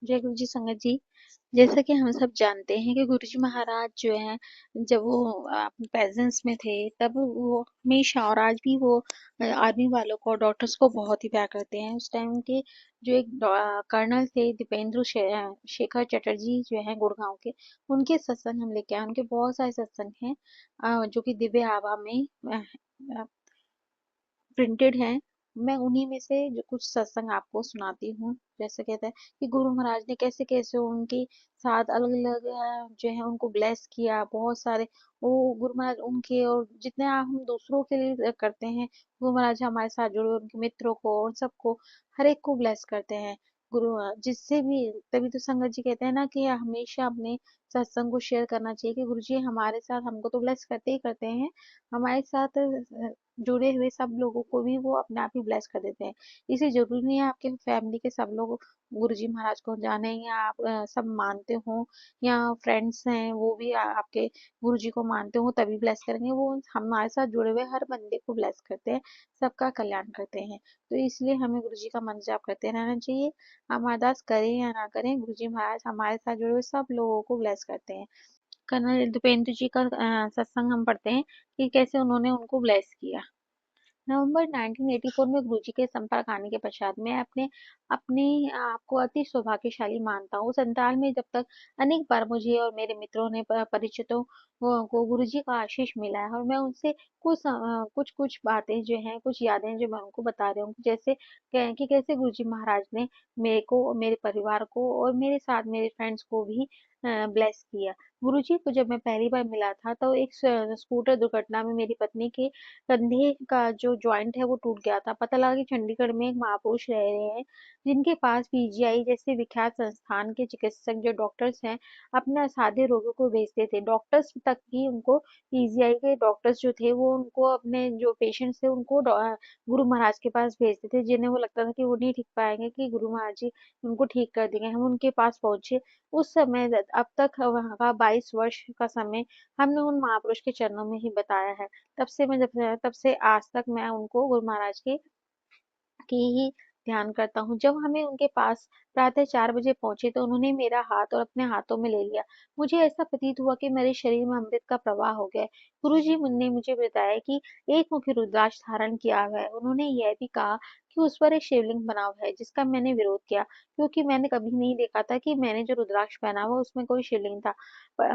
जय गुरु जी संगत जी। जैसा कि हम सब जानते हैं कि गुरु जी महाराज जो हैं, जब वो प्रेजेंस में थे तब वो हमेशा और आज भी वो आर्मी वालों को, डॉक्टर्स को बहुत ही प्यार करते हैं। उस टाइम के जो एक कर्नल थे दीपेंद्र शेखर चटर्जी जो हैं गुड़गांव के, उनके सत्संग हम लेके आए। उनके बहुत सारे सत्संग हैं जो कि दिव्य आभा में प्रिंटेड हैं। मैं उन्हीं में से जो कुछ सत्संग आपको सुनाती हूँ। जैसे कहते हैं कि गुरु महाराज ने कैसे कैसे उनके साथ अलग अलग जो है उनको ब्लेस किया। बहुत सारे वो गुरु महाराज उनके, और जितने हम दूसरों के लिए करते हैं, गुरु महाराज हमारे साथ जुड़े हुए उनके मित्रों को और सबको, हर एक को ब्लेस करते हैं। गुरु जिससे भी, तभी तो संगत जी कहते हैं ना कि हमेशा अपने सत्संग को शेयर करना चाहिए कि गुरु जी हमारे साथ, हमको तो ब्लेस करते ही करते हैं, हमारे साथ जुड़े हुए सब लोगों को भी वो अपने आप ही ब्लेस कर देते हैं। इसे जरूरी नहीं है आपके फैमिली के सब लोग गुरुजी महाराज को जाने, या आप सब मानते हो, या फ्रेंड्स हैं वो भी आपके गुरुजी को मानते हो तभी ब्लेस करेंगे। वो हमारे साथ जुड़े हुए हर बंदे को ब्लेस करते हैं, सबका कल्याण करते हैं। तो इसलिए हमें गुरुजी का मंत्र जाप करते रहना चाहिए। हम अरदास करें या ना करें, गुरुजी महाराज हमारे साथ जुड़े हुए सब लोगों को ब्लेस करते हैं। कर्नल दीपेंद्र जी का सत्संग हम पढ़ते हैं कि कैसे उन्होंने उनको ब्लेस किया। नवंबर 1984 में गुरुजी के संपर्क आने के पश्चात मैं अपने अपने आप को अति सौभाग्यशाली मानता हूँ। संसार में जब तक अनेक बार मुझे और मेरे मित्रों ने, परिचितों को गुरुजी का आशीष मिला है, और मैं उनसे कुछ कुछ बातें जो हैं, कुछ यादें जो मैं उनको बता रही हूँ। जैसे कि कैसे गुरुजी महाराज ने मेरे को, मेरे परिवार को और मेरे साथ मेरे फ्रेंड्स को भी ब्लेस किया। गुरुजी को जब मैं पहली बार मिला था तो एक स्कूटर दुर्घटना में मेरी पत्नी के कंधे का जो जॉइंट है वो टूट गया था। पता लगा कि चंडीगढ़ में एक महापुरुष रह रहे हैं जिनके पास पीजीआई जैसे विख्यात संस्थान के चिकित्सक, जो डॉक्टर्स हैं, अपने असाध्य रोगियों को भेजते थे। डॉक्टर्स तक ही उनको, पीजीआई के डॉक्टर्स जो थे वो उनको, अपने जो पेशेंट्स थे उनको गुरु महाराज के पास भेजते थे, जिन्हें वो लगता था कि वो नहीं ठीक पाएंगे, कि गुरु महाराज जी उनको ठीक कर देंगे। हम उनके पास पहुंचे उस समय, अब तक वहाँ का 22 वर्ष का समय हमने उन महापुरुष के चरणों में ही बताया है। तब से आज तक मैं उनको, गुरु महाराज की ही ध्यान करता हूँ। जब हमें उनके पास प्रातः 4 बजे पहुंचे तो उन्होंने मेरा हाथ और अपने हाथों में ले लिया। मुझे ऐसा प्रतीत हुआ कि मेरे शरीर में अमृत का प्रवाह हो गया है। गुरुजी ने मुझे बताया कि एक मुखी रुद्राक्ष धारण किया हुआ है। उन्होंने यह भी कहा कि उस पर एक शिवलिंग बना हुआ है, जिसका मैंने विरोध किया, क्योंकि मैंने कभी नहीं देखा था कि मैंने जो रुद्राक्ष पहना हुआ उसमें कोई शिवलिंग था।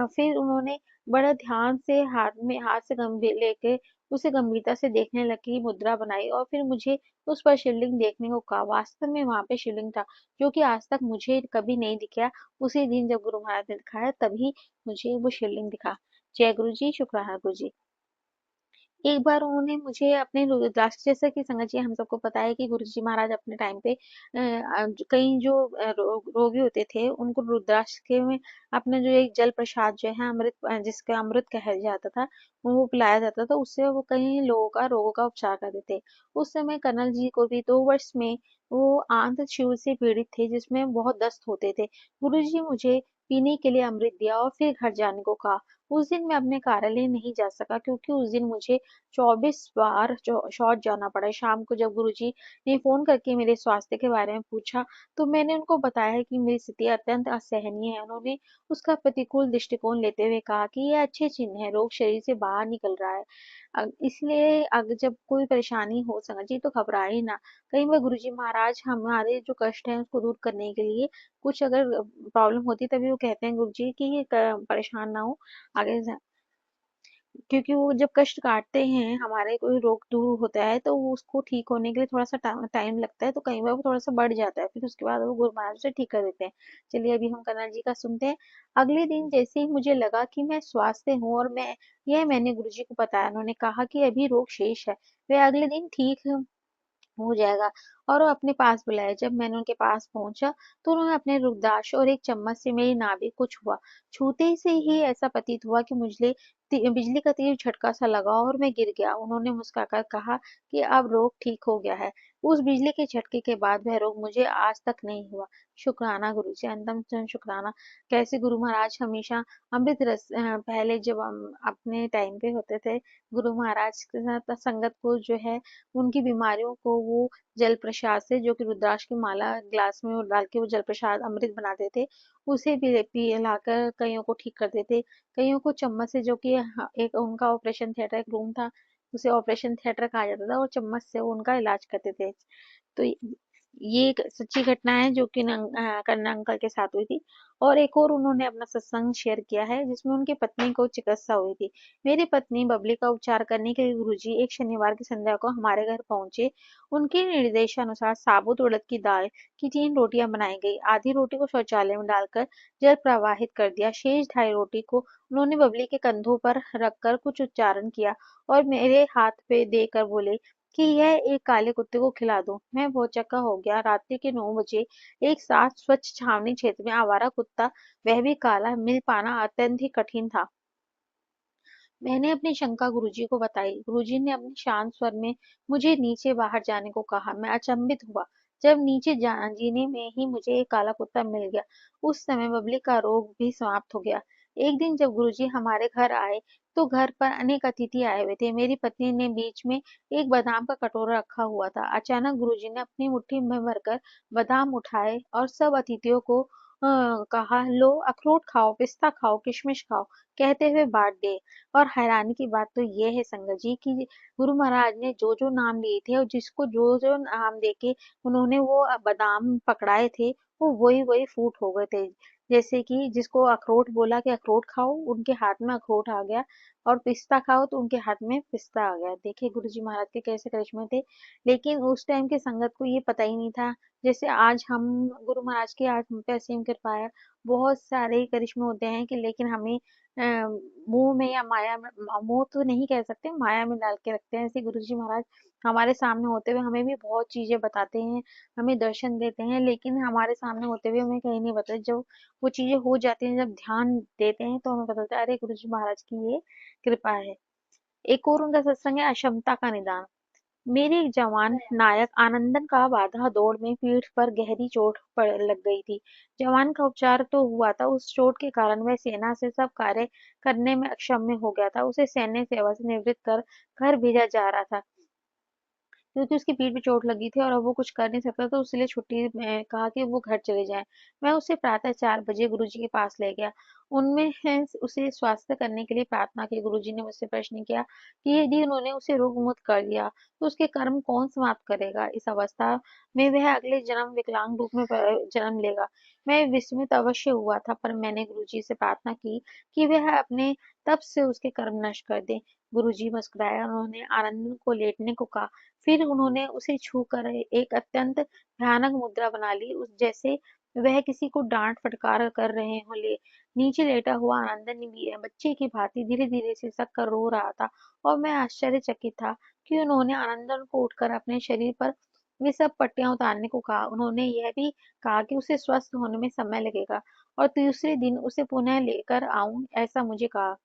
फिर उन्होंने बड़ा ध्यान से हाथ से गंभीर लेके उसे गंभीरता से देखने लगी, मुद्रा बनाई, और फिर मुझे उस पर शिवलिंग देखने को कहा। वास्तव में वहां पे शिवलिंग था, जो कि आज तक मुझे कभी नहीं दिखा। उसी दिन जब गुरु महाराज ने दिखाया तभी मुझे वो शिवलिंग दिखा। जय गुरु जी, शुक्राना गुरु जी। एक बार उन्होंने मुझे अपने रुद्राक्ष, जैसा कि संगत जी हम सबको पता है कि गुरु जी महाराज अपने टाइम पे कई जो रोगी होते थे उनको रुद्राक्ष के में अपने जो एक जल प्रसाद जो है, अमृत, जिसका अमृत कहा जाता था, वो पिलाया जाता था। उससे वो कई लोगों का, रोगों का उपचार करते थे। उस समय कर्नल जी को भी 2 वर्ष में वो आंत शिव से पीड़ित थे, जिसमें बहुत दस्त होते थे। गुरु जी मुझे पीने के लिए अमृत दिया और फिर घर जाने को कहा। उस दिन मैं अपने कार्यालय नहीं जा सका, क्योंकि उस दिन मुझे 24 बार शौच जाना पड़ा। शाम को जब गुरुजी ने फोन करके मेरे स्वास्थ्य के बारे में पूछा तो मैंने उनको बताया कि मेरी स्थिति अत्यंत असहनीय है। उन्होंने उसका प्रतिकूल दृष्टिकोण लेते हुए कहा कि यह अच्छे चिन्ह है, रोग शरीर से बाहर निकल रहा है। इसलिए अगर जब कोई परेशानी हो संगत जी तो घबराए ना। कई बार गुरुजी महाराज हमारे जो कष्ट है उसको दूर करने के लिए, कुछ अगर प्रॉब्लम होती है तभी वो कहते हैं गुरुजी कि ये परेशान ना हो आगे, क्योंकि वो जब कष्ट काटते हैं, हमारे कोई रोग दूर होता है तो वो उसको ठीक होने के लिए थोड़ा सा टाइम लगता है, तो कई बार वो थोड़ा सा बढ़ जाता है, फिर उसके बाद वो गुरु महाराज से ठीक कर देते हैं। चलिए अभी हम कन्नड़ जी का सुनते हैं। अगले दिन जैसे ही मुझे लगा कि मैं स्वास्थ्य हूँ, और मैंने गुरु जी को बताया, उन्होंने कहा कि अभी रोग शेष है, वे अगले दिन ठीक हो जाएगा, और वो अपने पास बुलाया। जब मैंने उनके पास पहुंचा तो उन्होंने अपने रुद्राक्ष और एक चम्मच से मेरी नाभि को छुआ। छूते से ही ऐसा प्रतीत हुआ कि मुझे बिजली का तेज झटका सा लगा और मैं गिर गया। उन्होंने मुस्कुराकर कहा कि अब रोग ठीक हो गया है। उस बिजली के झटके के बाद वह रोग मुझे आज तक नहीं हुआ। शुक्राना गुरुजी, अंतम शुक्राना। कैसे गुरु महाराज हमेशा अमृत रस पहले जब हम अपने टाइम पे होते थे, गुरु महाराज के साथ संगत को जो है उनकी बीमारियों को वो जल प्रसाद से, जो कि रुद्राक्ष की माला ग्लास में वो डाल के वो जल प्रसाद अमृत बनाते थे, उसे भी पिलाकर कईयों को ठीक करते थे। कईयों को चम्मच से, जो कि एक उनका ऑपरेशन थिएटर एक रूम था, उसे ऑपरेशन थिएटर कहा जाता था, और चम्मच से वो उनका इलाज करते थे। तो ये एक सच्ची घटना है जो कि कन्ना अंकल के साथ हुई थी। और एक और उन्होंने अपना सत्संग शेयर किया है जिसमें उनकी पत्नी को चिकित्सा हुई थी। मेरी पत्नी बबली का उपचार करने के लिए गुरुजी एक शनिवार की संध्या को हमारे घर पहुंचे। उनके निर्देशानुसार साबुत उड़द की दाल की 3 रोटियां बनाई गई। आधी रोटी को शौचालय में डालकर जल प्रवाहित कर दिया। शेष 2.5 रोटी को उन्होंने बबली के कंधों पर रखकर कुछ उच्चारण किया और मेरे हाथ पे देकर बोले कि यह एक काले कुत्ते को खिला दो। मैं भौचक्का हो गया। रात्रि के 9 बजे एक साथ स्वच्छ छावनी क्षेत्र में आवारा कुत्ता, वह भी काला, मिल पाना अत्यंत ही कठिन था। मैंने अपनी शंका गुरुजी को बताई। गुरुजी ने अपने शांत स्वर में मुझे नीचे बाहर जाने को कहा। मैं अचंभित हुआ जब नीचे जीने में ही मुझे एक काला कुत्ता मिल गया। उस समय बबली का रोग भी समाप्त हो गया। एक दिन जब गुरुजी हमारे घर आए तो घर पर अनेक अतिथि आए हुए थे। मेरी पत्नी ने बीच में एक बादाम का कटोरा रखा हुआ था। अचानक गुरुजी ने अपनी मुट्ठी में भरकर बादाम उठाए और सब अतिथियों को कहा, लो अखरोट खाओ, पिस्ता खाओ, किशमिश खाओ, कहते हुए बांट दिए। और हैरानी की बात तो ये है संगत जी कि गुरु महाराज ने जो जो नाम लिए थे और जिसको जो जो नाम देके उन्होंने वो बादाम पकड़ाए थे, वो वही वही फ्रूट हो गए थे। जैसे कि जिसको अखरोट बोला कि अखरोट खाओ, उनके हाथ में अखरोट आ गया, और पिस्ता खाओ तो उनके हाथ में पिस्ता आ गया। देखिए गुरु जी महाराज के कैसे करिश्मे थे। लेकिन उस टाइम की संगत को ये पता ही नहीं था। जैसे आज हम गुरु महाराज की आज हम पे असीम कृपा है, बहुत सारे करिश्मे होते हैं कि लेकिन हमें मुंह में या माया में, मुंह तो नहीं कह सकते, माया में डाल के रखते हैं। ऐसे गुरुजी महाराज हमारे सामने होते हुए हमें भी बहुत चीजें बताते हैं, हमें दर्शन देते हैं, लेकिन हमारे सामने होते हुए हमें कहीं नहीं बताते। जब वो चीजें हो जाती हैं, जब ध्यान देते हैं, तो हमें पता चलता है अरे गुरुजी महाराज की ये कृपा है। एक और उनका सत्संग है अक्षमता का निदान। मेरे एक जवान नायक आनंदन का बाधा दौड़ में पीठ पर गहरी चोट पड़ लग गई थी। जवान का उपचार तो हुआ था, उस चोट के कारण वह सेना से सब कार्य करने में अक्षम हो गया था। उसे सैन्य सेवा से निवृत्त कर घर भेजा जा रहा था, क्योंकि उसकी पीठ पे चोट लगी थी और अब वो कुछ कर नहीं सकता, तो उसके लिए छुट्टी में कहा कि वो घर चले जाए। मैं उसे प्रातः 4 बजे गुरुजी के पास ले गया। उनमें है उसे स्वास्थ्य करने के लिए प्रार्थना की। गुरुजी ने मुझसे प्रश्न किया कि यदि उन्होंने उसे रोग मुक्त कर दिया तो उसके कर्म कौन समाप्त करेगा। इस अवस्था में वह अगले जन्म विकलांग रूप में जन्म लेगा। मैं विस्मित अवश्य हुआ था, पर मैंने गुरुजी से प्रार्थना की कि वह अपने तप से उसके कर्म नष्ट कर दे। गुरुजी मुस्कुराए। उन्होंने आनंद को लेटने को कहा। फिर उन्होंने उसे छूकर एक अत्यंत भयानक मुद्रा बना ली, उस जैसे वह किसी को डांट फटकार कर रहे हो। नीचे लेटा हुआ आनंदन भी बच्चे की भांति धीरे धीरे सिसक कर रो रहा था, और मैं आश्चर्यचकित था कि उन्होंने आनंदन को उठकर अपने शरीर पर वे सब पट्टियां उतारने को कहा। उन्होंने यह भी कहा कि उसे स्वस्थ होने में समय लगेगा और दूसरे दिन उसे पुनः लेकर आऊं, ऐसा मुझे कहा।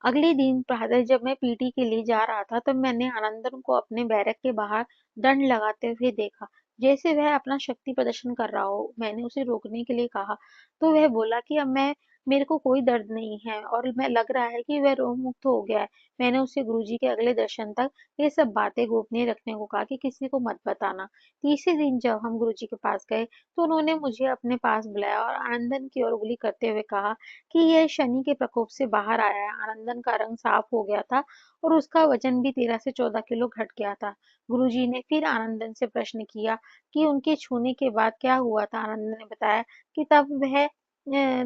अगले दिन प्रातः जब मैं पीटी के लिए जा रहा था, तब मैंने आनंदन को अपने बैरक के बाहर दंड लगाते हुए देखा, जैसे वह अपना शक्ति प्रदर्शन कर रहा हो। मैंने उसे रोकने के लिए कहा तो वह बोला कि अब मैं मेरे को कोई दर्द नहीं है और मैं लग रहा है कि वह रोग मुक्त हो गया है। मैंने उससे गुरुजी के अगले दर्शन तक ये सब बातें गोपनीय रखने को कहा कि किसी को मत बताना। तीसरे दिन जब हम गुरुजी के पास गए तो उन्होंने मुझे अपने पास बुलाया और आनंदन की ओर उंगली करते हुए कहा कि यह शनि के प्रकोप से बाहर आया है। आनंदन का रंग साफ हो गया था और उसका वजन भी 13 से 14 किलो घट गया था। गुरुजी ने फिर आनंदन से प्रश्न किया कि उनके छूने के बाद क्या हुआ था। आनंदन ने बताया कि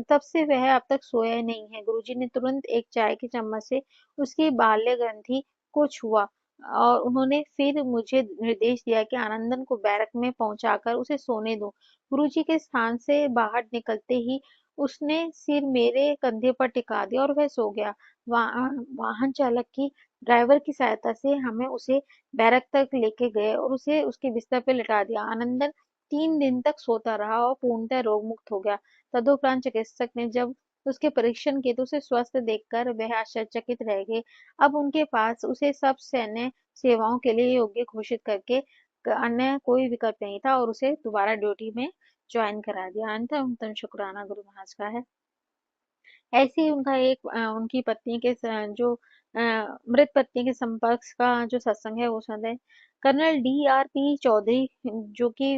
तब से वह अब तक सोया ही नहीं है। गुरुजी ने तुरंत एक चाय की चम्मच से उसकी बाल्य ग्रंथि को छुआ और उन्होंने फिर मुझे निर्देश दिया कि आनंदन को बैरक में पहुंचाकर उसे सोने दो। गुरुजी के स्थान से बाहर निकलते ही उसने सिर मेरे कंधे पर टिका दिया और वह सो गया। वाहन चालक की ड्राइवर की सहायता से हमें उसे बैरक तक लेके गए और उसे उसके बिस्तर पे लिटा दिया। आनंदन 3 दिन तक सोता रहा और पूर्णतः रोग मुक्त हो गया। तदुपरांत चिकित्सक ने जब उसके परीक्षण किए तो उसे स्वस्थ देखकर वह आश्चर्यचकित रह गए। अब उनके पास उसे सब सैन्य सेवाओं के लिए योग्य घोषित करके अन्य कोई विकल्प नहीं था और उसे दोबारा ड्यूटी में ज्वाइन करा दिया। अंततः शुक्राना गुरु महाराज का है। ऐसे ही उनका एक उनकी पत्नी के जो मृत पत्नी के संपर्क का जो सत्संग है वो सुनते। Colonel D.R.P. चौधरी जो कि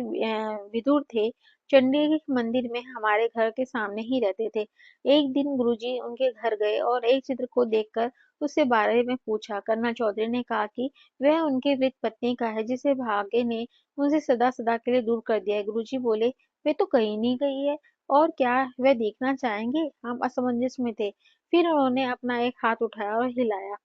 विदुर थे, चंडी मंदिर में हमारे घर के सामने ही रहते थे। एक दिन गुरुजी उनके घर गए और एक चित्र को देखकर उससे बारे में पूछा। कर्नल चौधरी ने कहा कि वह उनकी मृत पत्नी का है जिसे भाग्य ने उनसे सदा सदा के लिए दूर कर दिया है। गुरुजी बोले, वे तो कहीं नहीं गई है और क्या वह देखना चाहेंगे? हम असमंजस में थे। फिर उन्होंने अपना एक हाथ उठाया और हिलाया।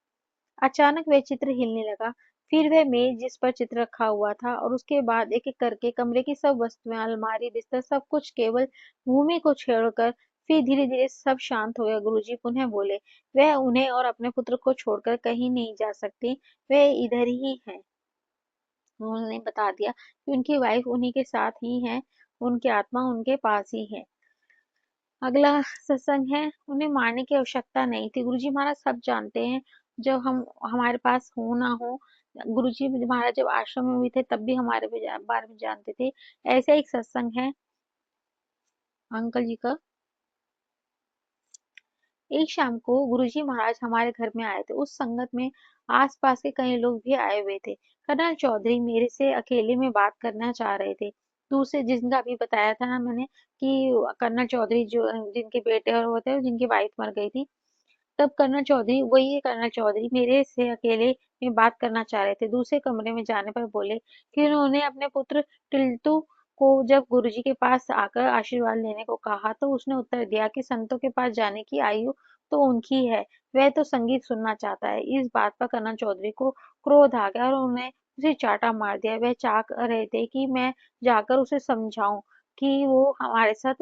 अचानक वह चित्र हिलने लगा। फिर वह मेज जिस पर चित्र रखा हुआ था और उसके बाद एक-एक करके कमरे की सब वस्तुएं, अलमारी, बिस्तर सब कुछ केवल भूमि को छेड़कर फिर धीरे-धीरे सब शांत हो गया। गुरुजी पुनः बोले, वह उन्हें और अपने पुत्र को छोड़कर कहीं नहीं जा सकती। वह इधर ही हैं। उन्होंने बता दिया कि उनकी वाइफ उन्हीं के साथ ही है, उनकी आत्मा उनके पास ही है। अगला सत्संग है, उन्हें मारने की आवश्यकता नहीं थी। गुरुजी महाराज सब जानते हैं, जब हम हमारे पास हो ना हो। गुरुजी महाराज जब आश्रम में भी थे तब भी हमारे बारे में जानते थे। ऐसा एक सत्संग है अंकल जी का। एक शाम को गुरुजी महाराज हमारे घर में आए थे। उस संगत में आसपास के कई लोग भी आए हुए थे। कर्नल चौधरी मेरे से अकेले में बात करना चाह रहे थे। दूसरे जिनका अभी बताया था ना मैंने कि कर्नल चौधरी जो जिनके बेटे और वो थे जिनकी वाइफ मर गई थी। तब कर्नल चौधरी वही कर्नल चौधरी मेरे से अकेले में बात करना चाह रहे थे। दूसरे कमरे में जाने पर बोले कि उन्होंने अपने पुत्र टिल्टू को जब गुरुजी के पास आकर आशीर्वाद लेने को कहा तो उसने उत्तर दिया कि संतों के पास जाने की आयु तो उनकी है, वह तो संगीत सुनना चाहता है। इस बात पर कर्नल चौधरी को क्रोध आ गया और उन्हें उसे चाटा मार दिया। वह चाह रहे थे कि मैं जाकर उसे समझाऊं कि वो हमारे साथ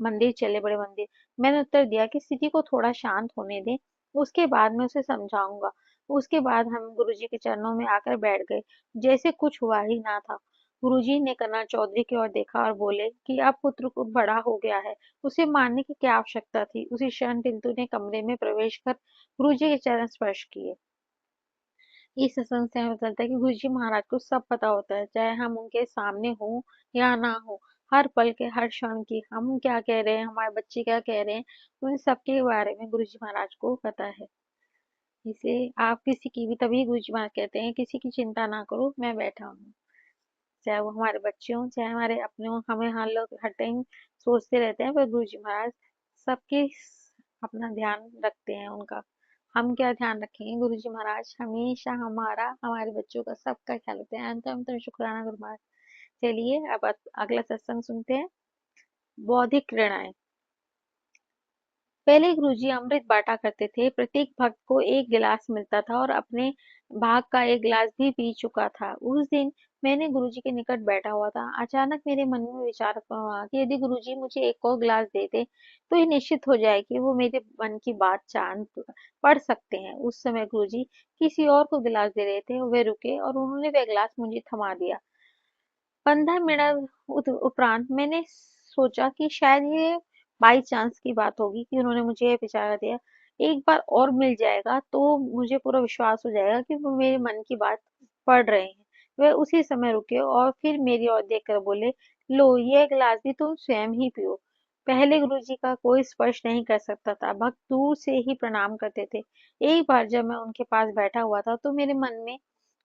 मंदिर चले, बड़े मंदिर। मैंने उत्तर दिया कि स्थिति को थोड़ा शांत होने दें, उसके बाद मैं उसे समझाऊंगा। उसके बाद हम गुरुजी के चरणों में आकर बैठ गए, जैसे कुछ हुआ ही ना था। गुरुजी ने कर्नल चौधरी की ओर देखा और बोले कि अब पुत्र को बड़ा हो गया है, उसे मारने की क्या आवश्यकता थी। उसी क्षण टिल्टू ने कमरे में प्रवेश कर गुरुजी के चरण स्पर्श किए। इस सत्संग से हमें चलता है कि गुरुजी महाराज को सब पता होता है, चाहे हम उनके सामने हो या ना हो। हर पल के हर क्षण की हम क्या कह रहे हैं, हमारे बच्चे क्या कह रहे हैं, उन सबके बारे में गुरुजी महाराज को पता है। इसे आप किसी की भी तभी गुरुजी महाराज कहते हैं किसी की चिंता ना करो, मैं बैठा हूँ। चाहे वो हमारे बच्चे हों चाहे हमारे अपने हों, हमें हर लोग हर टाइम सोचते रहते हैं पर गुरुजी महाराज सबके अपना ध्यान रखते हैं उनका। हम क्या ध्यान रखेंगे, गुरुजी महाराज हमेशा हमारा हमारे बच्चों का सबका ख्याल रखते हैं। अंत शुक्राना गुरु महाराज। चलिए अब अगला सत्संग सुनते हैं। बौद्धिक प्रेरणाएं। पहले गुरुजी अमृत बांटा करते थे। प्रत्येक भक्त को एक गिलास मिलता था और अपने भाग का एक गिलास भी पी चुका था। उस दिन मैंने गुरुजी के निकट बैठा हुआ था। अचानक मेरे मन में विचार हुआ कि यदि गुरुजी मुझे एक और गिलास देते तो ये निश्चित हो जाए कि वो मेरे मन की बात जान पढ़ सकते हैं। उस समय गुरुजी किसी और को गिलास दे रहे थे। वे रुके और उन्होंने वह गिलास मुझे थमा दिया। 15 मिनट उपरांत मैंने सोचा कि शायद ये बाई चांस की बात होगी कि उन्होंने मुझे ये इशारा दिया। एक बार और मिल जाएगा तो मुझे पूरा विश्वास हो जाएगा कि वो मेरे मन की बात पढ़ रहे हैं। वह उसी समय रुके और फिर मेरी ओर देखकर बोले, लो ये गिलास भी तुम स्वयं ही पियो। पहले गुरुजी का कोई स्पर्श नहीं कर सकता था, भक्त दूर से ही प्रणाम करते थे। एक बार जब मैं उनके पास बैठा हुआ था तो मेरे मन में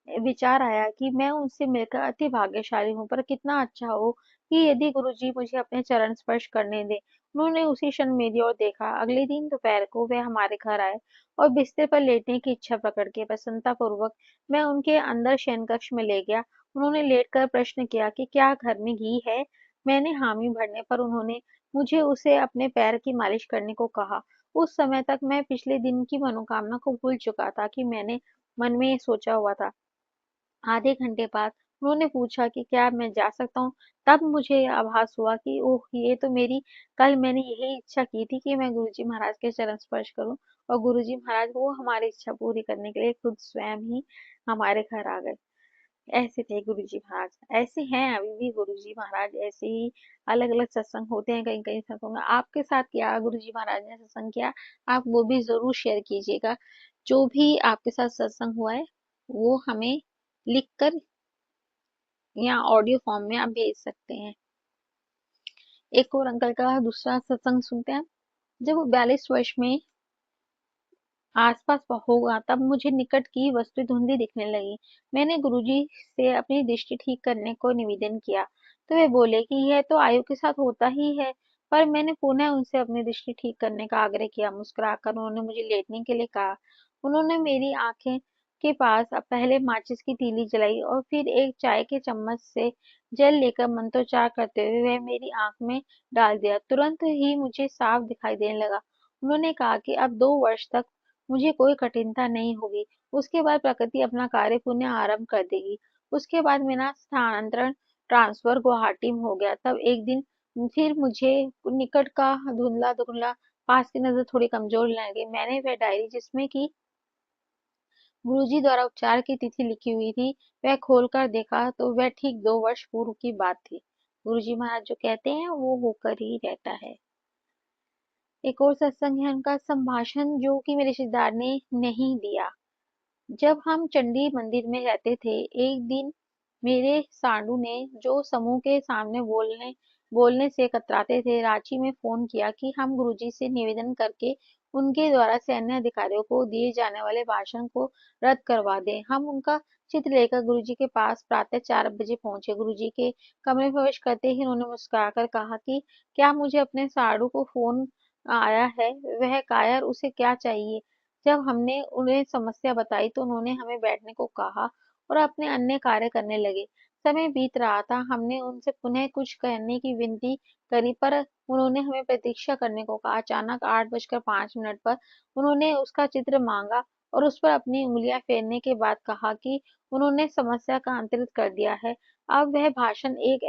विचार आया कि मैं उनसे मिलकर अति भाग्यशाली हूँ, पर कितना अच्छा हो कि यदि गुरुजी मुझे अपने चरण स्पर्श करने दें। उन्होंने उसी क्षण मेरी ओर देखा। अगले दिन दोपहर को वे हमारे घर आए और बिस्तर पर लेटने की इच्छा प्रकट की। प्रसन्नता पूर्वक मैं उनके अंदर शयन कक्ष में ले गया। उन्होंने लेटकर प्रश्न किया कि क्या घर में घी है। मैंने हामी भरने पर उन्होंने मुझे उसे अपने पैर की मालिश करने को कहा। उस समय तक मैं पिछले दिन की मनोकामना को भूल चुका था कि मैंने मन में ये सोचा हुआ था। आधे घंटे बाद उन्होंने पूछा कि क्या मैं जा सकता हूँ। तब मुझे आभास हुआ कि ओह ये तो मेरी कल मैंने यही इच्छा की थी कि मैं गुरुजी महाराज के चरण स्पर्श करूं और गुरुजी महाराज वो हमारी इच्छा पूरी करने के लिए खुद स्वयं ही हमारे घर आ गए। ऐसे थे गुरुजी महाराज, ऐसे हैं अभी भी गुरुजी महाराज, ऐसे ही अलग अलग सत्संग होते हैं कहीं कहीं सत्संग में। आपके साथ क्या गुरुजी महाराज ने सत्संग किया, आप वो भी जरूर शेयर कीजिएगा। जो भी आपके साथ सत्संग हुआ है वो हमें लिख कर या ऑडियो फॉर्म में आप भेज सकते हैं। एक और अंकल का दूसरा सत्संग सुनते हैं। जब वो 42 वर्ष में आसपास होगा तब मुझे निकट की वस्तु धुंधली दिखने लगी। मैंने गुरुजी से अपनी दृष्टि ठीक करने को निवेदन किया तो वे बोले कि यह तो आयु के साथ होता ही है। पर मैंने पुनः उनसे अपनी दृष्टि ठीक करने का आग्रह किया। मुस्कुराकर उन्होंने मुझे लेटने के लिए कहा। उन्होंने मेरी आंखें के पास अब पहले माचिस की तीली जलाई और फिर एक चाय के चम्मच से जल लेकर मंत्रोच्चार करते हुए वह मेरी आंख में डाल दिया। तुरंत ही मुझे साफ दिखाई देने लगा। उन्होंने कहा कि अब 2 वर्ष तक मुझे कोई कठिनता नहीं होगी। उसके बाद प्रकृति अपना कार्य पुनः आरंभ कर देगी। उसके बाद मेरा स्थानांतरण ट्रांसफर गुवाहाटी में हो गया। तब एक दिन फिर मुझे निकट का धुंधला धुंधला पास की नजर थोड़ी कमजोर लगी। मैंने वह डायरी जिसमें कि गुरुजी द्वारा उपचार की तिथि लिखी हुई थी वह खोलकर देखा तो वह ठीक 2 वर्ष पूर्व की बात थी। गुरुजी महाराज जो कहते हैं वो होकर ही रहता है। एक और सत्संग है उनका, संभाषण जो कि मेरे रिश्तेदार ने नहीं दिया। जब हम चंडी मंदिर में रहते थे, एक दिन मेरे साडू ने जो समूह के सामने बोलने बोलने से कतराते थे, रांची में फोन किया कि हम गुरुजी से निवेदन करके उनके द्वारा सैन्य अधिकारियों को दिए जाने वाले भाषण को रद्द करवा दें। हम उनका चित्र लेकर गुरुजी के पास प्रातः 4 बजे पहुंचे। गुरुजी के कमरे में प्रवेश करते ही उन्होंने मुस्कुराकर कहा कि क्या मुझे अपने साडू को फोन आया है, वह कायर, उसे क्या चाहिए। जब हमने उन्हें समस्या बताई तो उन्होंने हमें बैठने को कहा और अपने अन्य कार्य करने लगे। समय बीत रहा था, हमने उनसे पुनः कुछ कहने की विनती करी पर उन्होंने हमें प्रतीक्षा करने को कहा। अचानक 8:05 पर उन्होंने उसका चित्र मांगा और उस पर अपनी उंगलियां फेरने के बाद कहा कि उन्होंने समस्या का अंतरित कर दिया है। अब वह भाषण एक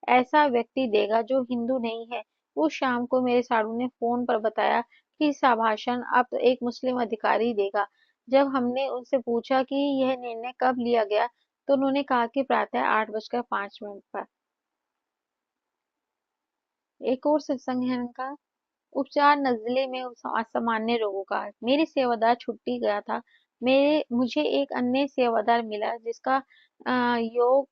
ऐसा व्यक्ति देगा जो हिंदू नहीं है। उस शाम को मेरे साडू ने फोन पर बताया कि भाषण अब एक मुस्लिम अधिकारी देगा। जब हमने उनसे पूछा कि यह निर्णय कब लिया गया तो उन्होंने कहा कि प्रातः 8:05 पर। एक और सत्संग है उनका, उपचार नज़ले में असामान्य रोगों का। मेरी सेवादार छुट्टी गया था। मेरे मुझे एक अन्य सेवादार मिला जिसका योग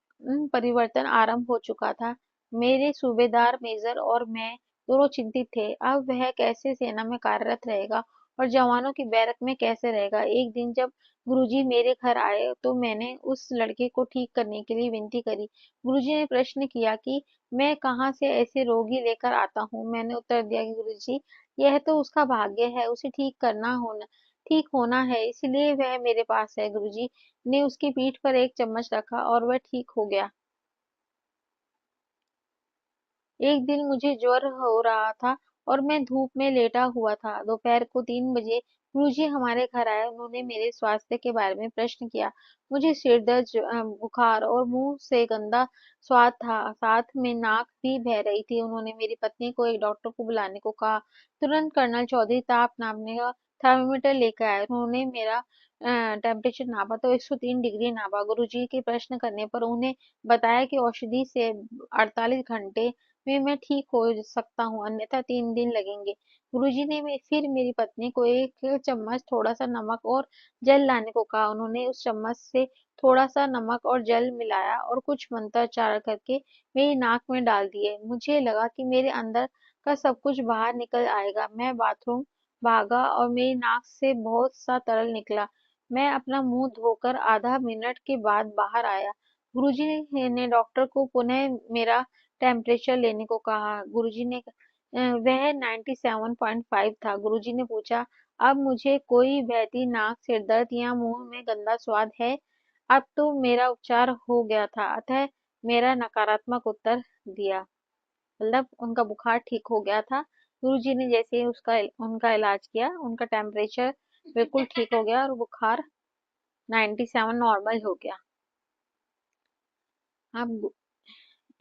परिवर्तन आरंभ हो चुका था। मेरे सूबेदार मेजर और मैं दोनों चिंतित थे। अब वह कैसे सेना में कार्यरत रहेगा और जवानों की बैरक में कैसे रहेगा। एक दिन जब गुरुजी मेरे घर आए तो मैंने उस लड़के को ठीक करने के लिए विनती करी। गुरुजी ने प्रश्न किया कि मैं कहाँ से ऐसे रोगी लेकर आता हूँ। मैंने उत्तर दिया कि गुरुजी यह तो उसका भाग्य है, उसे ठीक होना है, इसलिए वह मेरे पास है। गुरुजी ने उसकी पीठ पर एक चम्मच रखा और वह ठीक हो गया। एक दिन मुझे ज्वर हो रहा था और मैं धूप में लेटा हुआ था। दोपहर को 3 बजे गुरुजी हमारे घर आए। उन्होंने मेरे स्वास्थ्य के बारे में प्रश्न किया। मुझे सिर दर्द, बुखार और मुंह से गंदा स्वाद था। साथ में नाक भी बह रही थी। उन्होंने मेरी पत्नी को एक डॉक्टर को बुलाने को कहा। तुरंत कर्नल चौधरी ताप नापने का थर्मामीटर लेकर आए। उन्होंने मेरा टेम्परेचर नापा तो 103 डिग्री नापा। गुरुजी के प्रश्न करने पर उन्हें बताया कि औषधि से 48 घंटे में मैं ठीक हो सकता हूँ, अन्यथा 3 दिन लगेंगे। गुरुजी ने फिर मेरी पत्नी को एक चम्मच थोड़ा सा नमक और जल लाने को कहा। उन्होंने उस चम्मच से थोड़ा सा नमक और जल मिलाया और कुछ मंत्रोच्चार करके मेरी नाक में डाल दिए। मुझे लगा कि मेरे अंदर का सब कुछ बाहर निकल आएगा। मैं बाथरूम भागा और मेरी नाक से बहुत सा तरल निकला। मैं अपना मुंह धोकर आधा मिनट के बाद बाहर आया। गुरुजी ने डॉक्टर को पुनः मेरा टेम्परेचर लेने को कहा। गुरुजी ने वह 97.5 था। गुरुजी ने पूछा, अब मुझे कोई बहती नाक, सिर दर्द या मुंह में गंदा स्वाद है। अब तो मेरा उपचार हो गया था, अतः मेरा नकारात्मक उत्तर दिया। मतलब उनका बुखार ठीक हो गया था। गुरुजी ने जैसे ही उसका उनका इलाज किया, उनका टेम्परेचर बिल्कुल ठीक हो गया और बुखार 97 नॉर्मल हो गया। अब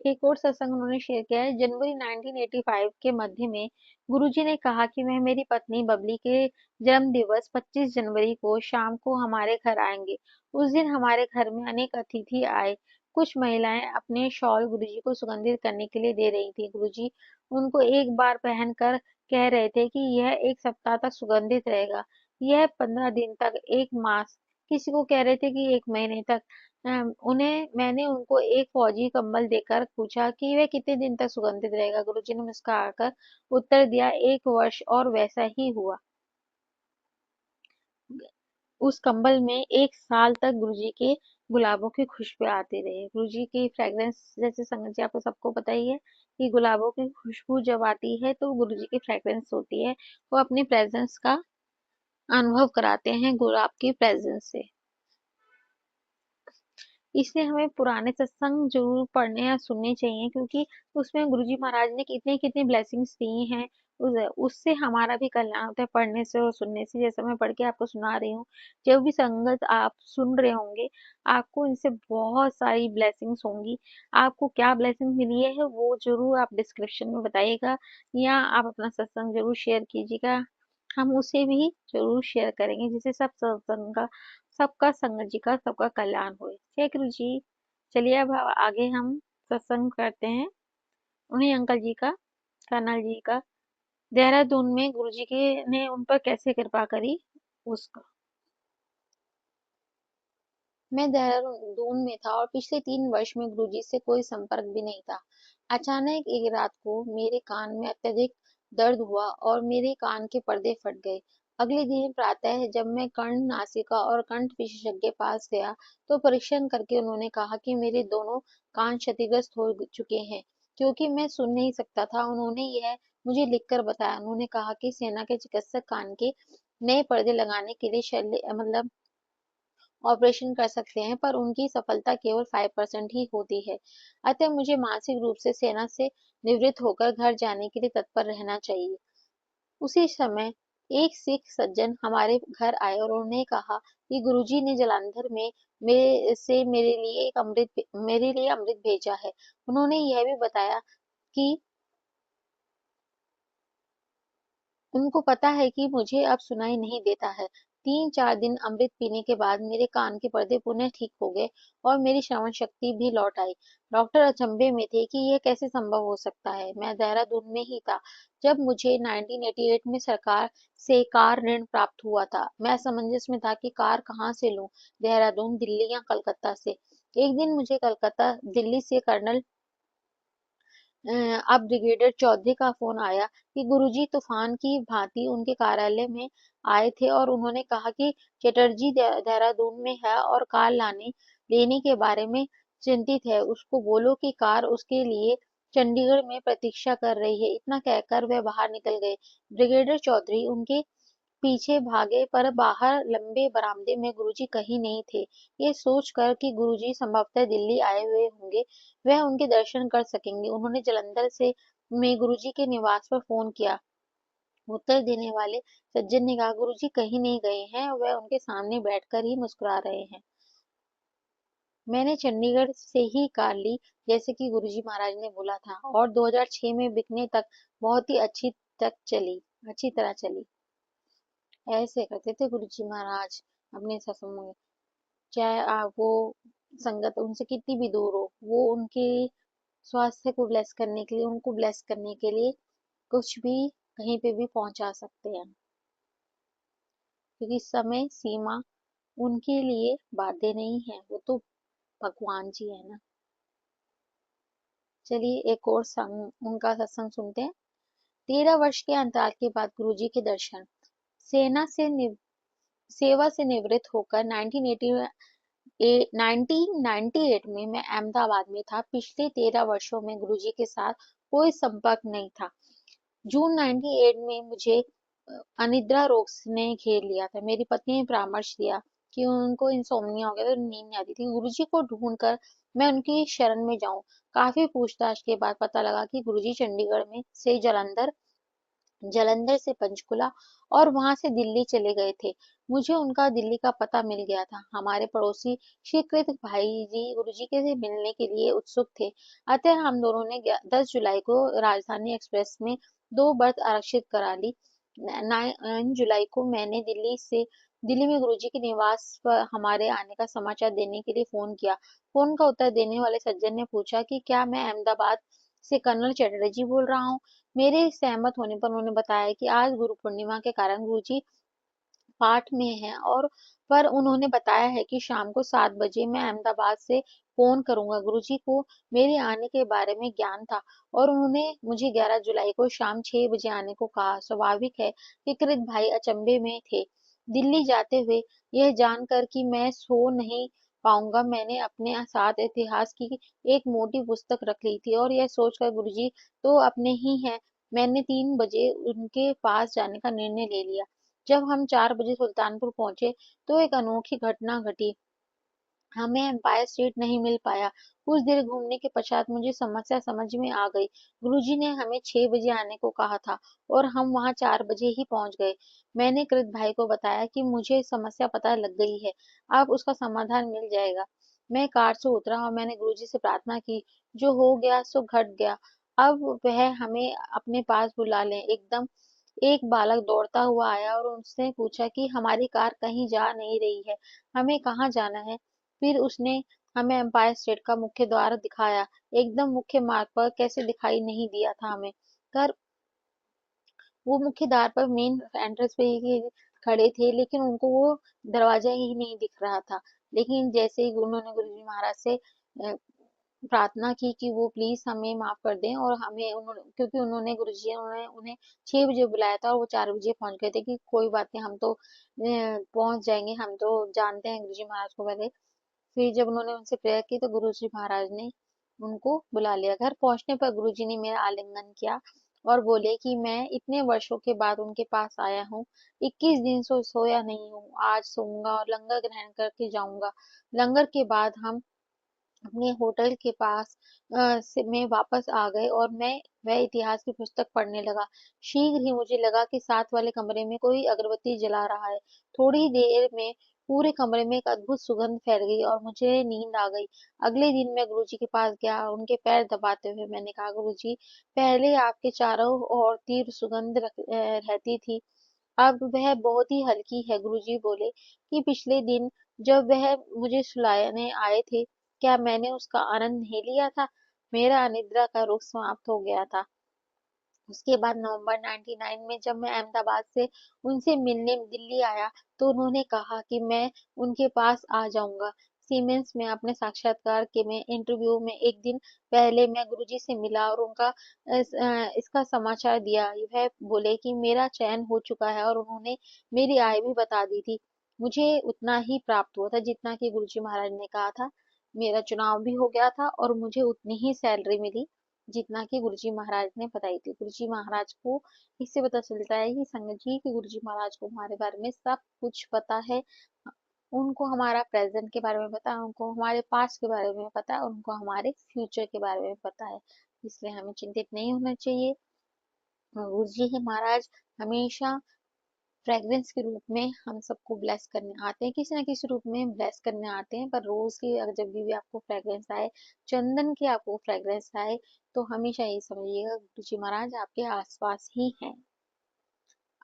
एक और सत्संग उन्होंने शेयर किया है। जनवरी 1985 के मध्य में गुरुजी ने कहा कि वह मेरी पत्नी बबली के जन्म दिवस 25 जनवरी को शाम को हमारे घर आएंगे। उस दिन हमारे घर में अनेक अतिथि आए। कुछ महिलाएं अपने शॉल गुरुजी को सुगंधित करने के लिए दे रही थी। गुरुजी उनको एक बार पहनकर कह रहे थे कि यह एक सप्ताह तक सुगंधित रहेगा, यह 15 दिन तक, एक मास, किसी को कह रहे थे कि एक महीने तक। मैंने उनको एक फौजी कंबल देकर पूछा कि वह कितने दिन तक सुगंधित रहेगा। गुरुजी ने मुस्कुराकर उत्तर दिया, 1 वर्ष, और वैसा ही हुआ। उस कंबल में 1 साल तक गुरुजी के गुलाबों की खुशबू आती रही। गुरुजी की फ्रेग्रेंस, जैसे संगत जी आपको सबको पता ही है कि गुलाबों की खुशबू जब आती है तो गुरुजी की फ्रेग्रेंस होती है। वो अपनी प्रेजेंस का अनुभव कराते हैं गुलाब की प्रेजेंस से। इसलिए हमें पुराने सत्संग जरूर पढ़ने या सुनने चाहिए, क्योंकि उसमें गुरुजी महाराज ने कितनी कितनी ब्लेसिंग्स दी हैं। उससे हमारा भी कल्याण होता है पढ़ने से और सुनने से। जैसे मैं पढ़ के आपको सुना रही हूँ, जो भी संगत आप सुन रहे होंगे, आपको इनसे बहुत सारी ब्लेसिंग्स होंगी। आपको क्या ब्लेसिंग मिली है वो जरूर आप डिस्क्रिप्शन में बताइएगा, या आप अपना सत्संग जरूर शेयर कीजिएगा। हम उसे भी जरूर शेयर करेंगे, जिससे सब सत्संग का, सबका, संगत जी का, सबका कल्याण होए। जय गुरु जी। चलिए अब आगे हम सत्संग करते हैं उन्हीं अंकल जी का, कर्नल जी का, देहरादून में गुरु जी के ने उन पर कैसे कृपा करी उसका। मैं देहरादून में था और पिछले 3 वर्ष में गुरुजी से कोई संपर्क भी नहीं था। अचानक एक रात को मेरे कान में अत्यधिक दर्द हुआ और मेरे कान के पर्दे फट गए। अगले दिन प्रातः जब मैं कर्ण, नासिका और कंठ विशेषज्ञ के पास गया तो परीक्षण करके उन्होंने कहा कि मेरे दोनों कान क्षतिग्रस्त हो चुके हैं, क्योंकि मैं सुन नहीं सकता था। उन्होंने यह मुझे लिखकर बताया। उन्होंने कहा कि सेना के चिकित्सक कान के नए पर्दे लगाने के लिए शल्य मतलब ऑपरेशन कर सकते हैं, पर उनकी सफलता केवल 5% ही होती है। अतः मुझे मानसिक रूप से सेना से निवृत्त होकर घर जाने के लिए तत्पर रहना चाहिए। उसी समय एक सिख सज्जन हमारे घर आए और उन्होंने कहा कि गुरुजी ने जालंधर में मेरे लिए अमृत भेजा है। उन्होंने यह भी बताया कि उनको पता है कि मुझे अब सुनाई नहीं देता है। 3-4 दिन अमृत पीने के बाद मेरे कान के पर्दे पुनः ठीक हो गए और मेरी श्रवण शक्ति भी लौट आई। डॉक्टर अचंभे में थे कि यह कैसे संभव हो सकता है। मैं देहरादून में ही था जब मुझे 1988 में सरकार से कार ऋण प्राप्त हुआ था। मैं असमंजस में था कि कार कहाँ से लूं, देहरादून, दिल्ली या कलकत्ता से। एक दिन मुझे कलकत्ता दिल्ली से कर्नल अब ब्रिगेडियर चौधरी का फोन आया कि गुरुजी तूफान की भांति उनके कार्यालय में आए थे और उन्होंने कहा कि चटर्जी देहरादून में है और कार लेने के बारे में चिंतित है। उसको बोलो कि कार उसके लिए चंडीगढ़ में प्रतीक्षा कर रही है। इतना कहकर वह बाहर निकल गए। ब्रिगेडियर चौधरी उनके पीछे भागे, पर बाहर लंबे बरामदे में गुरुजी कहीं नहीं थे। ये सोचकर कि गुरुजी संभवतः दिल्ली आए हुए होंगे, वह उनके दर्शन कर सकेंगे, उन्होंने जालंधर से में गुरुजी के निवास पर फोन किया। उत्तर देने वाले सज्जन ने कहा, गुरुजी कहीं नहीं गए हैं, वह उनके सामने बैठकर ही मुस्कुरा रहे हैं। मैंने चंडीगढ़ से ही कार ली, जैसे कि गुरुजी महाराज ने बोला था, और 2006 में बिकने तक बहुत ही अच्छी तरह चली। ऐसे करते थे गुरुजी महाराज अपने सत्संग में। चाहे आप वो संगत उनसे कितनी भी दूर हो, वो उनके स्वास्थ्य को ब्लेस करने के लिए, उनको ब्लेस करने के लिए कुछ भी कहीं पे भी पहुंचा सकते हैं, क्योंकि समय सीमा उनके लिए बाध्य नहीं है, वो तो भगवान जी है ना। चलिए एक और उनका सत्संग सुनते हैं। 13 वर्ष के अंतराल के बाद गुरुजी के दर्शन। सेना से सेवा से निवृत्त होकर 1998 में मैं अहमदाबाद में था। पिछले 13 वर्षों में गुरुजी के साथ कोई संपर्क नहीं था। जून 98 में मुझे अनिद्रा रोग ने घेर लिया था। मेरी पत्नी ने परामर्श दिया कि उनको इंसोम्निया हो गया था, नींद नहीं आती थी। गुरुजी को ढूंढकर मैं उनकी शरण में जाऊं। काफी पूछताछ के बाद पता लगा कि गुरुजी चंडीगढ़ में से जालंधर, जालंधर से पंचकुला और वहां से दिल्ली चले गए थे। मुझे उनका दिल्ली का पता मिल गया था। हमारे पड़ोसी श्री कृत भाई जी गुरुजी के से मिलने के लिए उत्सुक थे। अतः हम दोनों ने 10 जुलाई को राजधानी एक्सप्रेस में 2 बर्थ आरक्षित करा ली। 9 जुलाई को मैंने दिल्ली में गुरुजी के निवास पर हमारे आने का समाचार देने के लिए फोन किया। फोन का उत्तर देने वाले सज्जन ने पूछा कि क्या मैं अहमदाबाद से कर्नल चटर्जी बोल रहा हूँ। मेरे सहमत होने पर उन्होंने बताया कि आज गुरु पूर्णिमा के कारण गुरुजी पाठ में है, और पर उन्होंने बताया है कि शाम को 7 बजे मैं अहमदाबाद से फोन करूंगा। गुरुजी को मेरे आने के बारे में ज्ञान था, और उन्होंने मुझे 11 जुलाई को शाम 6 बजे आने को कहा। स्वाभाविक है कि कृत भाई अचंभे में थे। दिल्ली जाते हुए यह जानकर कि मैं सो नहीं पाऊंगा, मैंने अपने साथ इतिहास की एक मोटी पुस्तक रख ली थी, और यह सोचकर गुरुजी तो अपने ही हैं, मैंने 3 बजे उनके पास जाने का निर्णय ले लिया। जब हम 4 बजे सुल्तानपुर पहुंचे तो एक अनोखी घटना घटी। हमें एम्पायर स्टेट नहीं मिल पाया। कुछ देर घूमने के पश्चात मुझे समस्या समझ में आ गई। गुरुजी ने हमें 6 बजे आने को कहा था, और हम वहां 4 बजे ही पहुंच गए। मैंने कृत भाई को बताया कि मुझे समस्या पता लग गई है, अब उसका समाधान मिल जाएगा। मैं कार से उतरा और मैंने गुरुजी से प्रार्थना की, जो हो गया सो घट गया, अब वह हमें अपने पास बुला लें। एकदम एक बालक दौड़ता हुआ आया और उसने पूछा कि हमारी कार कहीं जा नहीं रही है, हमें कहाँ जाना है। फिर उसने हमें एम्पायर स्टेट का मुख्य द्वार दिखाया। एकदम मुख्य मार्ग पर, कैसे दिखाई नहीं दिया था हमें। कर वो मुख्य द्वार पर मेन एंट्रेंस पे ही खड़े थे, लेकिन उनको वो दरवाजा ही नहीं दिख रहा था। लेकिन जैसे ही उन्होंने गुरुजी महाराज से प्रार्थना की कि वो प्लीज हमें माफ कर दें, और हमें क्योंकि उन्होंने गुरुजी उन्होंने उन्हें 6 बजे बुलाया था और वो 4 बजे पहुंच गए थे, कि कोई बात नहीं, हम तो पहुंच जाएंगे, हम तो जानते हैं गुरुजी महाराज को पहले। फिर जब उन्होंने उनसे प्रेयर की तो गुरुजी महाराज ने उनको बुला लिया। घर पहुंचने पर गुरुजी ने मेरा आलिंगन किया और बोले कि मैं इतने वर्षों के बाद उनके पास आया हूँ। 21 दिन से सोया नहीं हूँ, आज सोऊंगा और लंगर ग्रहण करके जाऊंगा। लंगर के बाद हम अपने होटल के पास में वापस आ गए, और मैं वह इतिहास की पुस्तक पढ़ने लगा। शीघ्र ही मुझे लगा कि साथ वाले कमरे में कोई अगरबत्ती जला रहा है। थोड़ी ही देर में पूरे कमरे में एक अद्भुत सुगंध फैल गई और मुझे नींद आ गई। अगले दिन मैं गुरुजी के पास गया, उनके पैर दबाते हुए मैंने कहा, गुरुजी, पहले आपके चारों ओर तीव्र सुगंध रहती थी, अब वह बहुत ही हल्की है। गुरुजी बोले कि पिछले दिन जब वह मुझे सुलाने आए थे, क्या मैंने उसका आनंद नहीं लिया था? मेरा अनिद्रा का रुख समाप्त हो गया था। उसके बाद नवंबर 99 में जब मैं अहमदाबाद से उनसे मिलने दिल्ली आया, तो उन्होंने कहा कि मैं उनके पास आ जाऊंगा। सीमेंस में अपने साक्षात्कार के में इंटरव्यू में एक दिन पहले मैं गुरुजी से मिला और उनका इसका समाचार दिया। वह बोले कि मेरा चयन हो चुका है, और उन्होंने मेरी आय भी बता दी थी। मुझे उतना ही प्राप्त हुआ था जितना कि गुरुजी महाराज ने कहा था। मेरा चुनाव भी हो गया था और मुझे उतनी ही सैलरी मिली जितना कि गुरुजी महाराज ने बताई थी। गुरुजी महाराज को इससे पता चलता है कि संगत जी कि गुरुजी महाराज को हमारे बारे में सब कुछ पता है। उनको हमारा प्रेजेंट के बारे में पता है, उनको हमारे पास्ट के बारे में पता है, उनको हमारे फ्यूचर के बारे में पता है। इसलिए हमें चिंतित नहीं होना चाहिए। गुरुजी ही महाराज हमेशा फ्रेग्रेंस के रूप में हम सबको ब्लेस करने आते हैं, किसी ना किसी रूप में ब्लेस करने आते हैं। पर रोज की अगर जब भी आपको फ्रेग्रेंस आए, चंदन की आपको फ्रेग्रेंस आए, तो हमेशा ये समझिएगा गुरुजी महाराज आपके आसपास ही हैं।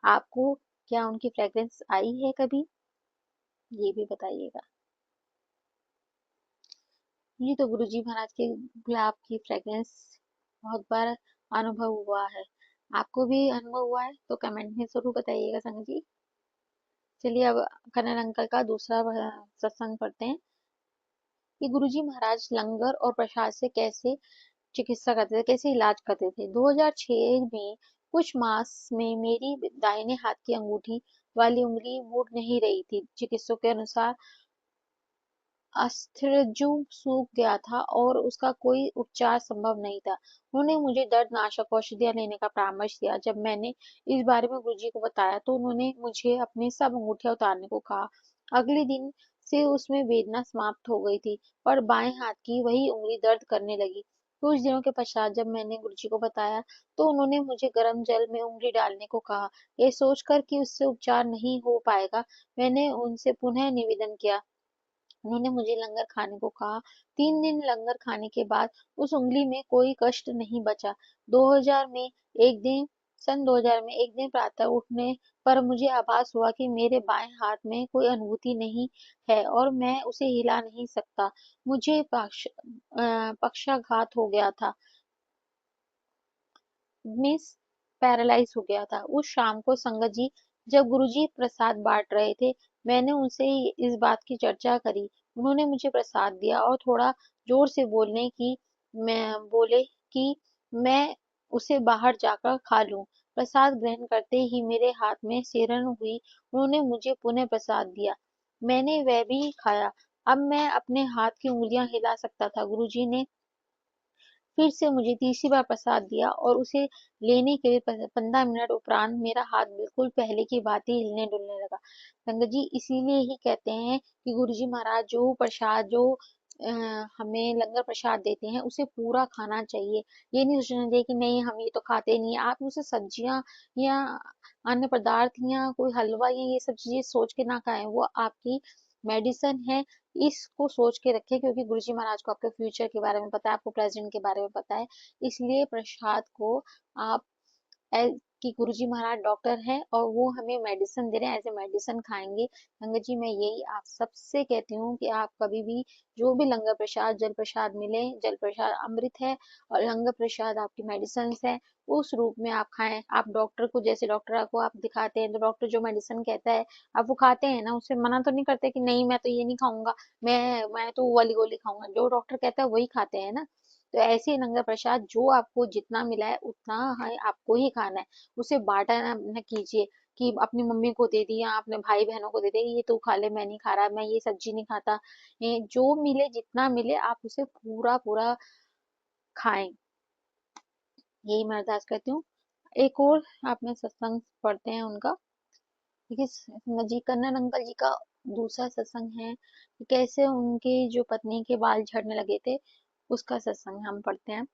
आपको क्या उनकी फ्रेग्रेंस आई है कभी, ये भी बताइएगा। ये तो गुरुजी महाराज के गुलाब की फ्रेग्रेंस बहुत बार अनुभव हुआ है। आपको भी अनुभव हुआ है तो कमेंट में जरूर बताइएगा संग जी। चलिए अब कन्नन अंकल का दूसरा सत्संग पढ़ते हैं कि गुरुजी महाराज लंगर और प्रसाद से कैसे चिकित्सा करते थे, कैसे इलाज करते थे। 2006 में कुछ मास में मेरी दाहिने हाथ की अंगूठी वाली उंगली मुड़ नहीं रही थी। चिकित्सकों के अनुसार अस्थिरज्जु सूख गया था और उसका कोई उपचार संभव नहीं था। उन्होंने मुझे दर्दनाशक औषधियां लेने का परामर्श दिया। जब मैंने इस बारे में गुरुजी को बताया तो उन्होंने मुझे अपनी सब अंगूठियां उतारने को कहा। अगले दिन से उसमें वेदना समाप्त हो गई थी, पर बाएं हाथ की वही उंगली दर्द करने लगी। कुछ दिनों के पश्चात जब मैंने गुरुजी को बताया, तो उन्होंने मुझे गर्म जल में उंगली डालने को कहा। ये सोचकर कि उससे उपचार नहीं हो पाएगा, मैंने उनसे पुनः निवेदन किया। उन्होंने मुझे लंगर खाने को कहा। 3 दिन लंगर खाने के बाद उस उंगली में कोई कष्ट नहीं बचा। 2000 में एक दिन सन 2000 में एक दिन प्रातः उठने पर मुझे आभास हुआ कि मेरे बाएं हाथ में कोई अनुभूति नहीं है और मैं उसे हिला नहीं सकता। मुझे पक्षाघात हो गया था। मिस पैरालाइज हो गया था। उस शाम को संगत जी जब गुरुजी प्रसाद बांट रहे थे, मैंने उनसे इस बात की चर्चा करी। उन्होंने मुझे प्रसाद दिया और थोड़ा जोर से बोले कि मैं उसे बाहर जाकर खा लूं। प्रसाद ग्रहण करते ही मेरे हाथ में सिरन हुई। उन्होंने मुझे पुनः प्रसाद दिया। मैंने वह भी खाया। अब मैं अपने हाथ की उंगलियां हिला सकता था। गुरुजी ने फिर से मुझे तीसरी बार प्रसाद दिया और उसे लेने के लिए 15 मिनट उपरांत मेरा हाथ बिल्कुल पहले की भांति हिलने डुलने लगा। संगत जी, इसीलिए ही कहते हैं कि गुरुजी महाराज जो अ, हमें लंगर प्रसाद देते हैं उसे पूरा खाना चाहिए। ये नहीं सोचना चाहिए कि नहीं हम ये तो खाते नहीं है। आप उसे सब्जियां या अन्य पदार्थ या कोई हलवा या ये सब चीजें सोच के ना खाएं, वो आपकी मेडिसिन है। इसको सोच के रखें, क्योंकि गुरुजी महाराज को आपके फ्यूचर के बारे में पता है, आपको प्रेजेंट के बारे में पता है। इसलिए प्रसाद को आप कि गुरुजी महाराज डॉक्टर हैं और वो हमें मेडिसिन दे रहे हैं, एज ए मेडिसिन खाएंगे। संगत जी, मैं यही आप सबसे कहती हूँ कि आप कभी भी जो भी लंगर प्रसाद जल प्रसाद मिले, जल प्रसाद अमृत है और लंगर प्रसाद आपकी मेडिसिन है, उस रूप में आप खाएं। आप डॉक्टर को, जैसे डॉक्टर को आप दिखाते हैं तो डॉक्टर जो मेडिसिन कहता है आप वो खाते हैं ना, उससे मना तो नहीं करते कि नहीं मैं तो ये नहीं खाऊंगा, मैं तो वो वाली गोली खाऊंगा। जो डॉक्टर कहता है वही खाते हैं ना। तो ऐसे ही लंगर प्रसाद जो आपको जितना मिला है उतना है आपको ही खाना है। उसे बांटा ना कीजिए कि अपनी मम्मी को दे दिया, अपने भाई बहनों को दे दिया, ये तू खा ले, मैं नहीं खा रहा, मैं ये सब्जी नहीं खाता। ये जो मिले जितना मिले आप उसे पूरा पूरा खाएं। यही मैं अरदास करती हूँ। एक और आप में सत्संग पढ़ते हैं उनका। देखिए जी, कन्नन अंकल जी का दूसरा सत्संग है कि कैसे उनके जो पत्नी के बाल झड़ने लगे थे, उसका सत्संग हम पढ़ते हैं।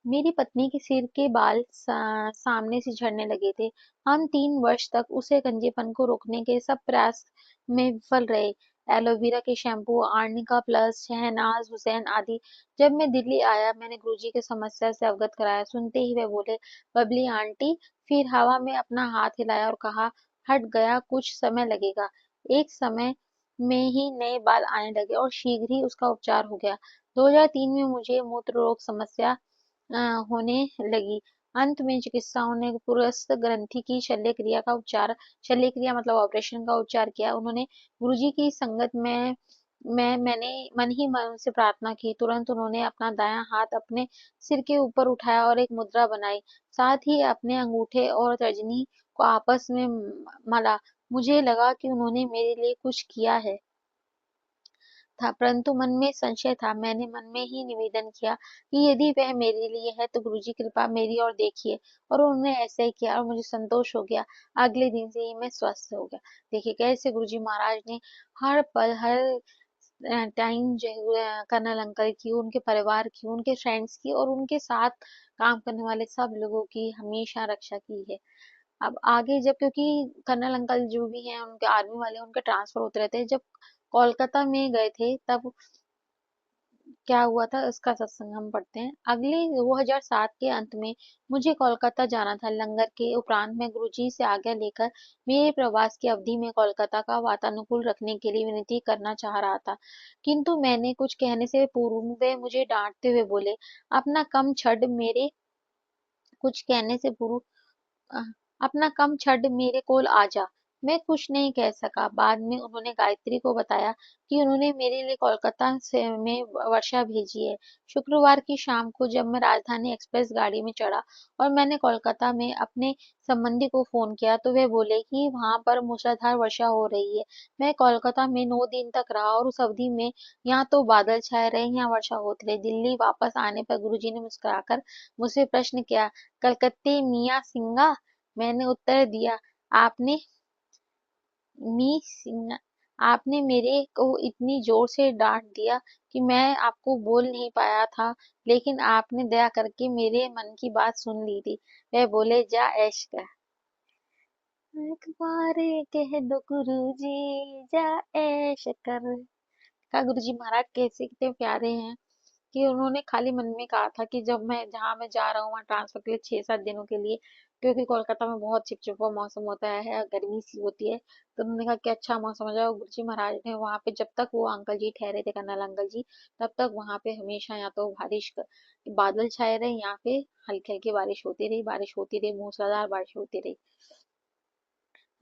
मेरी पत्नी के सिर के बाल सामने से झड़ने लगे थे। हम 3 वर्ष तक उसे गंजेपन को रोकने के सब प्रयास में विफल रहे। एलोवेरा के shampoo, arnica plus, Shahnaz Husain आदि। जब मैं दिल्ली आया, मैंने गुरुजी की समस्या से अवगत कराया। सुनते ही वे बोले, बबली आंटी। फिर हवा में अपना हाथ हिलाया और कहा, हट गया, कुछ समय लगेगा। एक समय में ही नए बाल आने लगे और शीघ्र ही उसका उपचार हो गया। 2003 में मुझे मूत्र रोग समस्या होने लगी। अंत में चिकित्सकों ने पुरस्थ ग्रंथि की शल्य क्रिया मतलब ऑपरेशन का उपचार किया। उन्होंने गुरुजी की संगत में मैंने मन ही मन से प्रार्थना की। तुरंत उन्होंने अपना दायां हाथ अपने सिर के ऊपर उठाया और एक मुद्रा बनाई। साथ ही अपने अंगूठे और तर्जनी को आपस में मला। मुझे लगा कि उन्होंने मेरे लिए कुछ किया है था, परंतु मन में संशय था। मैंने मन में ही निवेदन किया कि यदि वह मेरे लिए है तो गुरुजी कृपा मेरी ओर देखिए। और उन्होंने ऐसा ही किया और मुझे संतोष हो गया। अगले दिन से ही मैं स्वस्थ हो गया। देखिए कैसे गुरुजी महाराज ने हर पल हर टाइम जो है कर्नल अंकल की, उनके परिवार की, उनके फ्रेंड्स की और उनके साथ काम करने वाले सब लोगों की हमेशा रक्षा की है। अब आगे जब, क्योंकि कर्नल अंकल जो भी हैं उनके आर्मी वाले, उनके ट्रांसफर होते रहते हैं। जब कोलकाता में गए थे तब क्या हुआ था इसका सत्संग हम पढ़ते हैं। अगले 2007 के अंत में मुझे कोलकाता जाना था। लंगर के उपरांत मैं गुरुजी से आज्ञा लेकर मेरे प्रवास की अवधि में कोलकाता का वातानुकूल रखने के लिए विनती करना चाह रहा था, किंतु मैंने कुछ कहने से पूर्व वे मुझे डांटते हुए बोले, अपना कम छड़ मेरे कुछ कहने से पूर्व अ, अपना कम छड़ मेरे कोल आ जा। मैं कुछ नहीं कह सका। बाद में उन्होंने गायत्री को बताया कि उन्होंने मेरे लिए कोलकाता से में वर्षा भेजी है। शुक्रवार की शाम को जब मैं राजधानी एक्सप्रेस गाड़ी में चढ़ा और मैंने कोलकाता में अपने संबंधी को फोन किया तो वे बोले कि वहां पर मूसलाधार वर्षा हो रही है। मैं कोलकाता में 9 दिन तक रहा और उस अवधि में यहाँ तो बादल छाए रहे, यहाँ वर्षा होती रही। दिल्ली वापस आने पर गुरुजी ने मुस्कुराकर मुझसे प्रश्न किया, कलकत्ते मियाँ सिंगा? मैंने उत्तर दिया, आपने मी सिंह आपने मेरे को इतनी जोर से डांट दिया कि मैं आपको बोल नहीं पाया था, लेकिन आपने दया करके मेरे मन की बात सुन ली थी। वह बोले, जा ऐश कर। एक बार कह दो गुरुजी, जा ऐश कर। का गुरुजी महाराज कैसे कितने प्यारे हैं कि उन्होंने खाली मन में कहा था कि जब मैं जहाँ मैं जा रहा हूँ वहाँ ट्रांसफर के लिए 6-7 दिनों के लिए, क्योंकि कोलकाता में बहुत चिपचिपा मौसम होता है, गर्मी सी होती है, तो उन्होंने कहा कि अच्छा मौसम हो जाए। गुरुजी महाराज ने वहां पे जब तक वो अंकल जी ठहरे थे, कर्नल अंकल जी, तब तक वहां पे हमेशा या तो बादल छाए रहे, यहाँ पे हल्की हल्की बारिश होती रही, मूसलाधार बारिश होती रही।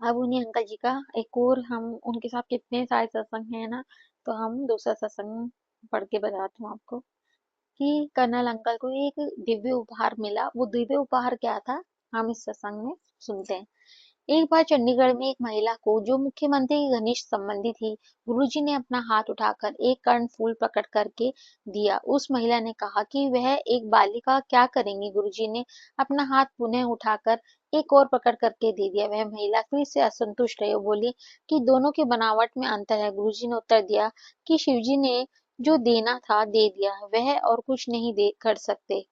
अब उन्हीं अंकल जी का एक और, हम उनके साथ कितने सारे सत्संग हैं ना, तो हम दूसरा सत्संग पढ़ के बताती हूँ आपको कि कर्नल अंकल को एक दिव्य उपहार मिला। वो दिव्य उपहार क्या था, हम इस सत्संग में सुनते हैं। एक बार चंडीगढ़ में एक महिला को, जो मुख्यमंत्री की घनिष्ठ संबंधी थी, गुरुजी ने अपना हाथ उठाकर एक कर्णफूल प्रकट करके दिया। उस महिला ने कहा कि वह एक बालिका क्या करेंगी। गुरुजी ने अपना हाथ पुनः उठाकर एक और प्रकट करके दे दिया। वह महिला फिर से असंतुष्ट रही और बोली कि दोनों की बनावट में अंतर है। गुरुजी ने उत्तर दिया कि शिवजी ने जो देना था दे दिया, वह और कुछ नहीं दे कर सकते।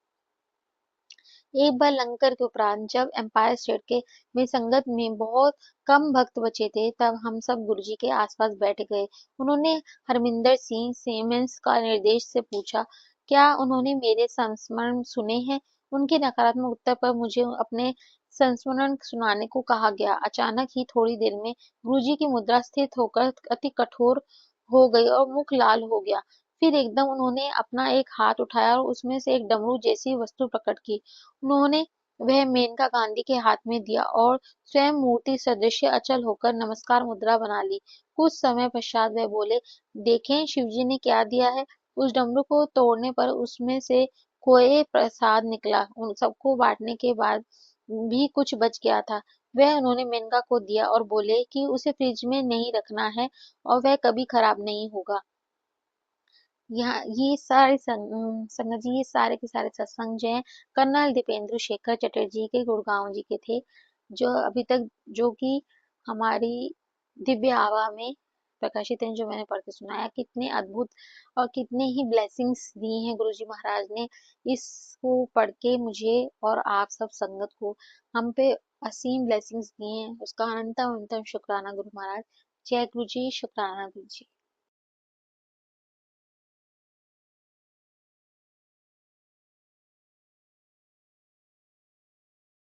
एक बार लंगर के उपरांत जब एम्पायर स्टेट के में संगत में बहुत कम भक्त बचे थे, तब हम सब गुरुजी के आसपास बैठ गए। उन्होंने हरमिंदर सिंह सीमेंस का निर्देश से पूछा, क्या उन्होंने मेरे संस्मरण सुने हैं। उनके नकारात्मक उत्तर पर मुझे अपने संस्मरण सुनाने को कहा गया। अचानक ही थोड़ी देर में गुरुजी की मुद्रा स्थिर होकर अति कठोर हो गई और मुख लाल हो गया। फिर एकदम उन्होंने अपना एक हाथ उठाया और उसमें से एक डमरू जैसी वस्तु प्रकट की। उन्होंने वह मेनका गांधी के हाथ में दिया और स्वयं मूर्ति सदृश अचल होकर नमस्कार मुद्रा बना ली। कुछ समय पश्चात वह बोले, देखें शिवजी ने क्या दिया है। उस डमरू को तोड़ने पर उसमें से खोए प्रसाद निकला। उन सबको बांटने के बाद भी कुछ बच गया था। वह उन्होंने मेनका को दिया और बोले कि उसे फ्रिज में नहीं रखना है और वह कभी खराब नहीं होगा। यहाँ ये सारे संगत जी, ये सारे के सारे सत्संग जो है कर्नल दीपेंद्र शेखर चटर्जी के गुड़गांव जी के थे, जो अभी तक, जो कि हमारी दिव्य आभा में प्रकाशित हैं, जो मैंने पढ़ के सुनाया। कितने अद्भुत और कितने ही ब्लेसिंग्स दी हैं गुरुजी महाराज ने इसको पढ़ के मुझे और आप सब संगत को। हम पे असीम ब्लेसिंग्स दिए हैं, उसका अनंतम अनंतम शुक्राना गुरु महाराज। जय गुरु जी, शुक्राना गुरु जी।